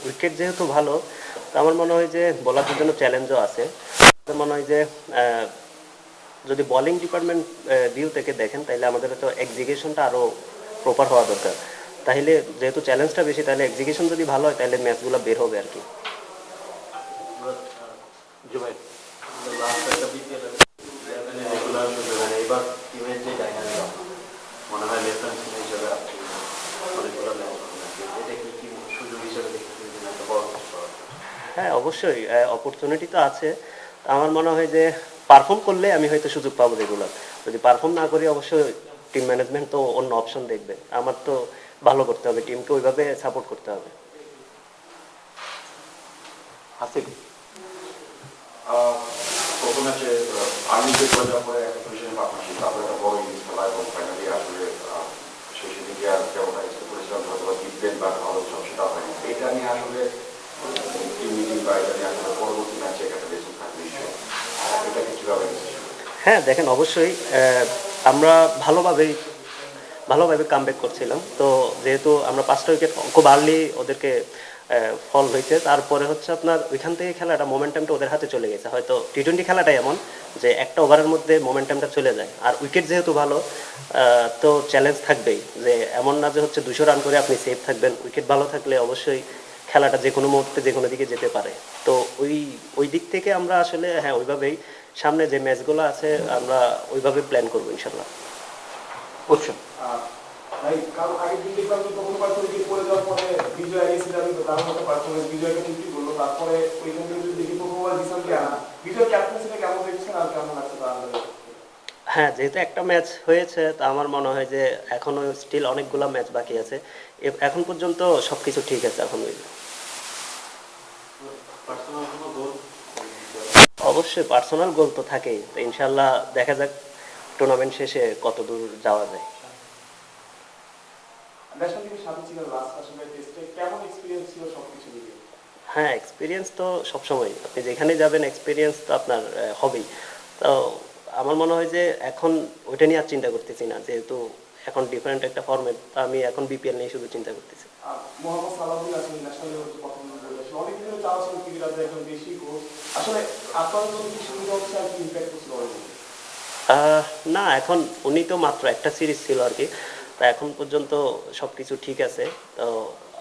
Wicket যেহেতু ভালো, তো আমার মনে হয় যে বোলারদের জন্য চ্যালেঞ্জও আছে। আমার মনে হয় যে যদি বোলিং ডিপার্টমেন্ট ভিউ থেকে দেখেন, তাহলে আমাদের তো এক্সিকিউশনটা আরও প্রপার হওয়া দরকার। তাহলে যেহেতু চ্যালেঞ্জটা বেশি, তাহলে এক্সিকিউশন যদি ভালো হয়, তাহলে ম্যাচগুলো বের হবে আর কি। হ্যাঁ, অবশ্যই অপরচুনিটি তো আছে। আমার মনে হয় যে পারফর্ম করলে আমি হয়তো সুযোগ পাবো রেগুলার। যদি পারফর্ম না করি, অবশ্যই টিম ম্যানেজমেন্ট তো অন্য অপশন দেখবে। আমার তো ভালো করতে হবে, টিমকে ওইভাবে সাপোর্ট করতে হবে। হাসিব প্রথম ম্যাচে আর্মিকে পর্যায়ে পরে একটা পজিশনে পার্টনারশিপ, তারপরে একটা বড় ইনিংস খেলা এবং ফাইনালি আসলে শেষের দিকে আর যেমনটা এক্সপেক্ট করেছিলাম হয়তো বা জিতবেন বা ভালো সেটা হয়নি। এটা নিয়ে আসলে টিম মিটিং বা এটা নিয়ে আসলে পরবর্তী ম্যাচে একটা লেসন থাকবে নিশ্চয়ই। এটাকে কীভাবে হ্যাঁ, দেখেন, অবশ্যই আমরা ভালোভাবেই ভালোভাবে কামব্যাক করছিলাম। তো যেহেতু আমরা 5টা উইকেট খুব আর্লি ওদেরকে ফল হয়েছে, তারপরে হচ্ছে আপনার ওইখান থেকে খেলাটা মোমেন্টামটা ওদের হাতে চলে গেছে। হয়তো টি-20 খেলাটাই এমন যে একটা ওভারের মধ্যে মোমেন্টামটা চলে যায়। আর উইকেট যেহেতু ভালো, তো চ্যালেঞ্জ থাকবেই, যে এমন না যে হচ্ছে 200 রান করে আপনি সেফ থাকবেন। উইকেট ভালো থাকলে অবশ্যই খেলাটা যে কোনো মুহূর্তে যে কোনো দিকে যেতে পারে। তো ওই ওই দিক থেকে আমরা আসলে হ্যাঁ, ওইভাবেই সামনে যে ম্যাচগুলো আছে আমরা ওইভাবে প্ল্যান করবো ইনশাল্লাহ। বুঝছো ভাই কারণ আগের দিন দেখলাম যে প্রথম বার উইকেট পড়ে যাওয়ার পরে বিজয় এসে যাবে, তো তার মতো পারফরমেন্স বিজয়কে ফিফটি করলো। তারপরে ওইখান থেকে যদি দেখি প্রথম বার রিসেন্টলি আনা বিজয় ক্যাপ্টেন্সিটা কেমন দেখছেন আর কেমন লাগছে তার? হ্যাঁ, যেহেতু একটা ম্যাচ হয়েছে, তা আমার মনে হয় যে এখনো স্টিল অনেকগুলো ম্যাচ বাকি আছে। এখন পর্যন্ত সবকিছু ঠিক আছে এখন। অবশ্যই পার্সোনাল গোল তো থাকেই, তো ইনশাল্লাহ দেখা যাক টুর্নামেন্ট শেষে কত দূর যাওয়া যায়। ন্যাশনাল টিমের সাথে ছিলেন লাস্ট আসলে টেস্টে, কেমন এক্সপেরিয়েন্স ছিল সবকিছু মিলিয়ে? হ্যাঁ, এক্সপিরিয়েন্স তো সবসময়, আপনি যেখানে যাবেন এক্সপিরিয়েন্স তো আপনার হবেই। তো আমার মনে হয় যে এখন ওইটা নিয়ে আর চিন্তা করতেছি না, যেহেতু এখন ডিফারেন্ট একটা ফর্মেট। আমি এখন বিপিএল নিয়ে শুধু চিন্তা করতেছি। মোহাম্মদ সালাউদ্দিন আছেন ন্যাশনাল লেভেল প্রথম বলে আসলে অনেক দিনের চাওয়া ছিল ক্রিকেটারদের একজন বেশি কোচ। আসলে আপনার জন্য কি সুবিধা হচ্ছে আর কি ইম্প্যাক্ট করছিল অলরেডি? না, এখন উনি তো মাত্র একটা সিরিজ ছিল আর কি। তা এখন পর্যন্ত সব কিছু ঠিক আছে। তো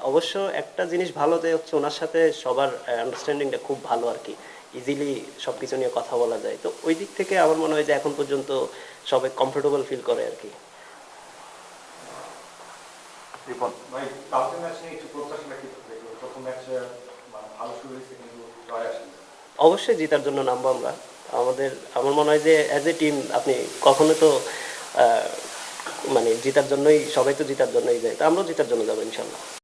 অবশ্য একটা জিনিস ভালো যে হচ্ছে ওনার সাথে সবার আন্ডারস্ট্যান্ডিংটা খুব ভালো আর কি। ইজিলি সব কিছু নিয়ে কথা বলা যায়। তো ওই দিক থেকে আমার মনে হয় যে এখন পর্যন্ত সবাই কমফোর্টেবল ফিল করে আর কি। রিপন ভাই কালকে ম্যাচ নিয়ে একটু প্রত্যাশা কি থাকবে? প্রথম ম্যাচে ভালো শুরু হয়েছে কিন্তু জয় আসেনি। অবশ্যই জেতার জন্য নামবো আমরা। আমার মনে হয় যে অ্যাজ এ টিম আপনি কখনো তো আহ, মানে জেতার জন্যই, সবাই তো জেতার জন্যই যায়, তো আমরাও জেতার জন্য যাবো ইনশাল্লাহ।